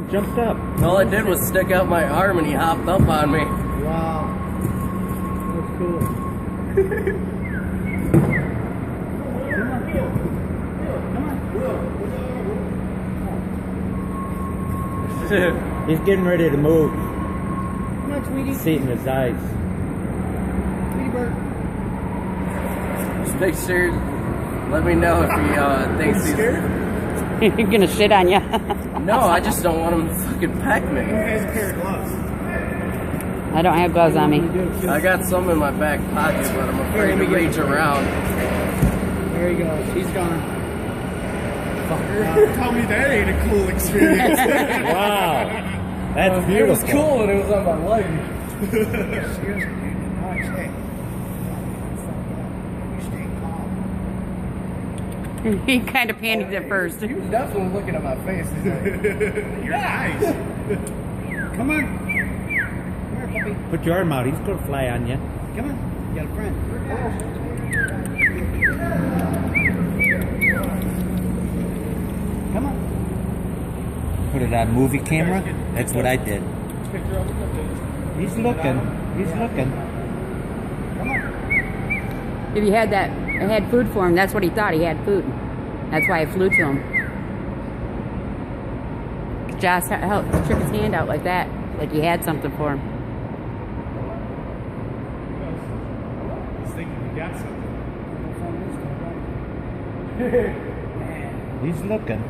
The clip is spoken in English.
Jumped up. All I did was stick out my arm and he hopped up on me. Wow. That's cool. He's getting ready to move. Come on, sweetie. See it in his eyes. Sweetie bird. Just make sure, let me know if he thinks he's scared. You're gonna shit on you. No, I just don't want him to fucking peck me. Who has a pair of gloves? I don't have gloves on me. I got some in my back pocket, but I'm afraid to reach around. There he goes. He's gone. Tell me that ain't a cool experience. Wow. That's It beautiful. was cool when it was on my leg. Seriously, dude. Nice. Hey. You stay calm. He kind of panicked at first. He was definitely looking at my face. He's like, Your eyes. Come on. Come here, puppy. Put your arm out. He's going to fly on you. Come on. You got a friend. Come on. Put it on movie camera. That's what I did. He's looking. He's looking. If you had food for him, that's what he thought. He had food. That's why I flew to him. Josh took his hand out like that, like he had something for him. He's thinking you got something. He's looking.